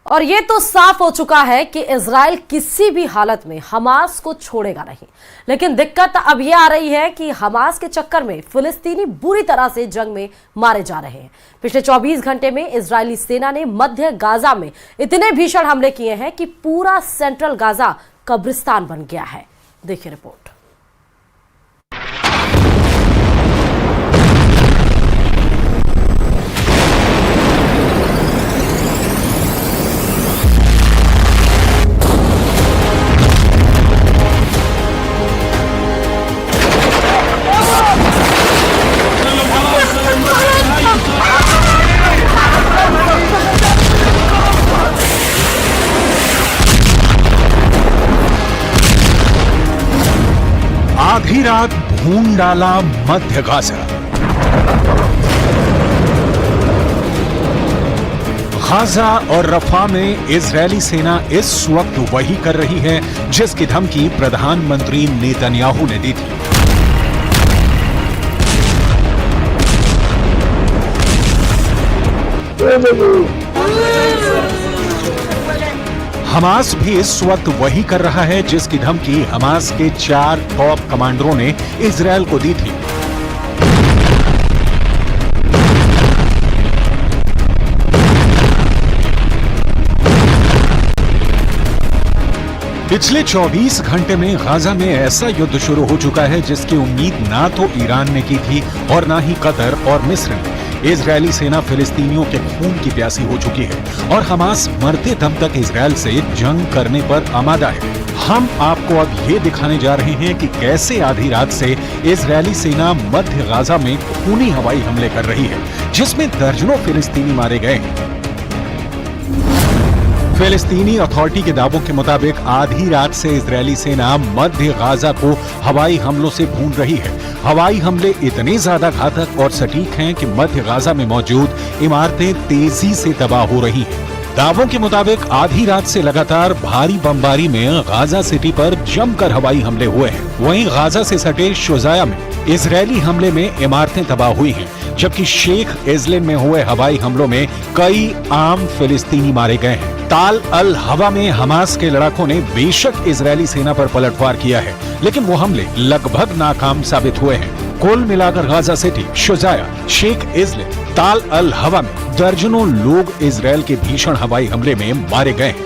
और ये तो साफ हो चुका है कि इजराइल किसी भी हालत में हमास को छोड़ेगा नहीं। लेकिन दिक्कत अब ये आ रही है कि हमास के चक्कर में फिलिस्तीनी बुरी तरह से जंग में मारे जा रहे हैं। पिछले 24 घंटे में इजरायली सेना ने मध्य गाजा में इतने भीषण हमले किए हैं कि पूरा सेंट्रल गाजा कब्रिस्तान बन गया है। देखिए रिपोर्ट। आधी रात भून डाला मध्य गाजा। गाजा और रफा में इजरायली सेना इस वक्त वही कर रही है जिसकी धमकी प्रधानमंत्री नेतन्याहू ने दी थी। हमास भी इस वक्त वही कर रहा है जिसकी धमकी हमास के 4 टॉप कमांडरों ने इजरायल को दी थी। पिछले 24 घंटे में गाजा में ऐसा युद्ध शुरू हो चुका है जिसकी उम्मीद ना तो ईरान ने की थी और ना ही कतर और मिस्र ने। इजरायली सेना फिलिस्तीनियों के खून की प्यासी हो चुकी है और हमास मरते दम तक इजरायल से जंग करने पर आमादा है। हम आपको अब ये दिखाने जा रहे हैं कि कैसे आधी रात से इजरायली सेना मध्य गाजा में खूनी हवाई हमले कर रही है जिसमें दर्जनों फिलिस्तीनी मारे गए हैं। फिलिस्तीनी अथॉरिटी के दावों के मुताबिक आधी रात से इजरायली सेना मध्य गाजा को हवाई हमलों से भून रही है। हवाई हमले इतने ज्यादा घातक और सटीक हैं कि मध्य गाजा में मौजूद इमारतें तेजी से तबाह हो रही हैं। दावों के मुताबिक आधी रात से लगातार भारी बमबारी में गाजा सिटी पर जमकर हवाई हमले हुए हैं। वहीं गाजा से सटे शुजाया में इजरायली हमले में इमारतें तबाह हुई हैं, जबकि शेख इजलिन में हुए हवाई हमलों में कई आम फिलिस्तीनी मारे गए हैं। ताल अल हवा में हमास के लड़ाकों ने बेशक इजरायली सेना पर पलटवार किया है, लेकिन वो हमले लगभग नाकाम साबित हुए हैं। कुल मिलाकर गाजा सिटी, शुजाया, शेख इजलिन, ताल अल हवा में दर्जनों लोग इजरायल के भीषण हवाई हमले में मारे गए हैं।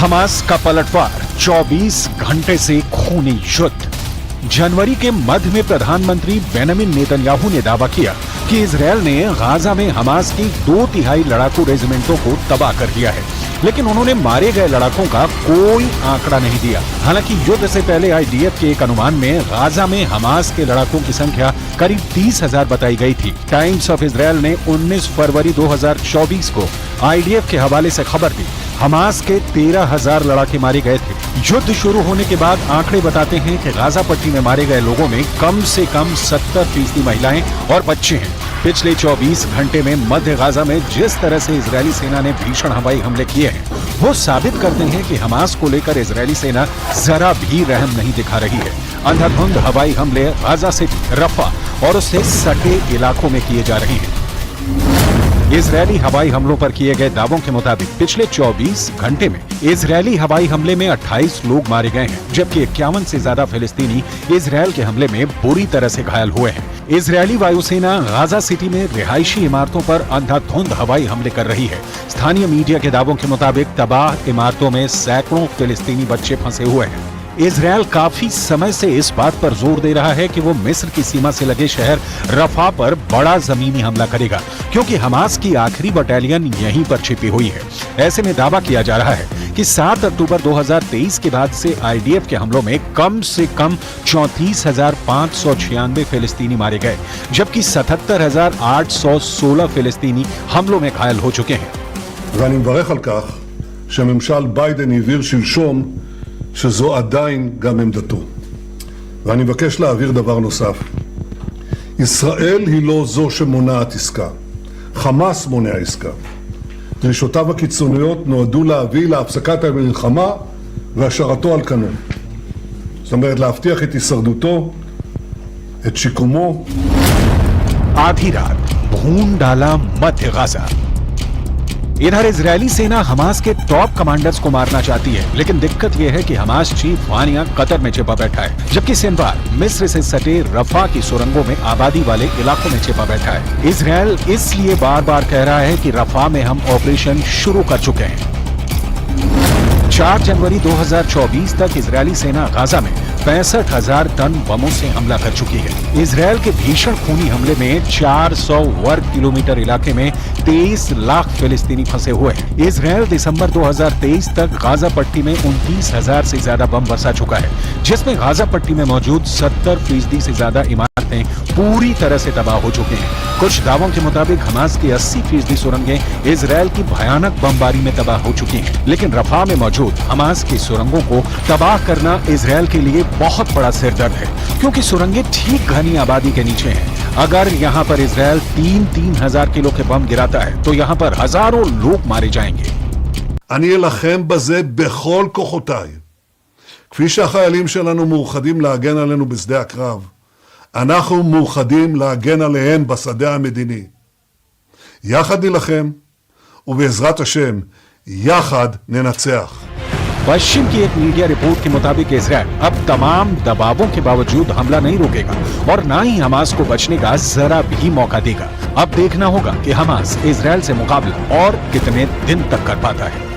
हमास का पलटवार 24 घंटे से खूनी युद्ध। जनवरी के मध्य में प्रधानमंत्री बेंजामिन नेतन्याहू ने दावा किया कि इजरायल ने गाजा में हमास की 2/3 लड़ाकू रेजिमेंटों को तबाह कर दिया है, लेकिन उन्होंने मारे गए लड़ाकों का कोई आंकड़ा नहीं दिया। हालांकि युद्ध से पहले आईडीएफ के एक अनुमान में गाजा में हमास के लड़ाकों की संख्या करीब 30,000 बताई गई थी। टाइम्स ऑफ इजरायल ने 19 फरवरी 2024 को आईडीएफ के हवाले से खबर दी, हमास के 13,000 लड़ाके मारे गए थे। युद्ध शुरू होने के बाद आंकड़े बताते हैं कि गाजा पट्टी में मारे गए लोगों में कम से कम 70% महिलाएं और बच्चे हैं। पिछले 24 घंटे में मध्य गाजा में जिस तरह से इजरायली सेना ने भीषण हवाई हमले किए हैं, वो साबित करते हैं कि हमास को लेकर इजरायली सेना जरा भी रहम नहीं दिखा रही है। अंधाधुंध हवाई हमले गाजा से रफा और उससे सटे इलाकों में किए जा रहे हैं। इजरायली हवाई हमलों पर किए गए दावों के मुताबिक पिछले 24 घंटे में इजरायली हवाई हमले में 28 लोग मारे गए हैं, जबकि 51 से ज्यादा फिलिस्तीनी इजरायल के हमले में बुरी तरह से घायल हुए हैं। इजरायली वायुसेना गाजा सिटी में रिहायशी इमारतों पर अंधाधुंध हवाई हमले कर रही है। स्थानीय मीडिया के दावों के मुताबिक तबाह इमारतों में सैकड़ों फिलिस्तीनी बच्चे फंसे हुए हैं। इजरायल काफी समय से इस बात पर जोर दे रहा है कि वो मिस्र की सीमा से लगे शहर रफा पर बड़ा जमीनी हमला करेगा, क्योंकि हमास की आखिरी बटालियन यहीं पर छिपी हुई है। ऐसे में दावा किया जा रहा है कि 7 अक्टूबर 2023 के बाद से आईडीएफ के हमलों में कम से कम 34,596 फिलिस्तीनी मारे गए, जबकि 77,816 फिलिस्तीनी हमलों में घायल हो चुके हैं। ואני מברך על כך שממשל ביידן הבהיר שלשום שזו עדיין גם עמדתו. ואני מבקש להעביר דבר נוסף. ישראל היא לא זו שמונעת עסקה. חמאס מונע עסקה. דרישותיו הקיצוניות נועדו להביא להפסקת המלחמה והשארתו על כנו. זאת אומרת, להבטיח את הישרדותו, את שיקומו. आधी रात भून डाला मध्य गाजा। इधर इजरायली सेना हमास के टॉप कमांडर्स को मारना चाहती है, लेकिन दिक्कत यह है कि हमास चीफ वानिया कतर में छिपा बैठा है, जबकि सिनवार मिस्र से सटे रफा की सुरंगों में आबादी वाले इलाकों में छिपा बैठा है। इजरायल इसलिए बार बार कह रहा है कि रफा में हम ऑपरेशन शुरू कर चुके हैं। 4 जनवरी 2024 तक इजरायली सेना गाजा में 65,000 टन बमों से हमला कर चुकी है। इजरायल के भीषण खूनी हमले में 400 वर्ग किलोमीटर इलाके में 23 लाख फिलिस्तीनी फंसे हुए हैं। इजरायल दिसंबर 2023 तक गाजा पट्टी में 29,000 से ज्यादा बम बरसा चुका है, जिसमें गाजा पट्टी में मौजूद 70% से ज्यादा इमारतें पूरी तरह से तबाह हो चुकी हैं। कुछ दावों के मुताबिक हमास की 80% सुरंगें इजरायल की भयानक बमबारी में तबाह हो चुकी हैं, लेकिन रफा में मौजूद हमास की सुरंगों को तबाह करना इजरायल के लिए बहुत बड़ा सिरदर्द है, क्योंकि सुरंगें ठीक घनी आबादी के नीचे हैं। अगर यहाँ पर इजरायल 3,000 किलो के बम गिराता है तो यहाँ पर हजारों लोग मारे जाएंगे। אני אלחם בזה בכל כוחותיי. כפי שהחיילים שלנו מאוחדים להגן עלינו בשדה הקרב, אנחנו מאוחדים להגן עליהם בשדה המדיני. יחד נלחם, ובעזרת השם, יחד ננצח. पश्चिम की एक मीडिया रिपोर्ट के मुताबिक इजरायल अब तमाम दबावों के बावजूद हमला नहीं रोकेगा और ना ही हमास को बचने का जरा भी मौका देगा। अब देखना होगा कि हमास इजरायल से मुकाबला और कितने दिन तक कर पाता है।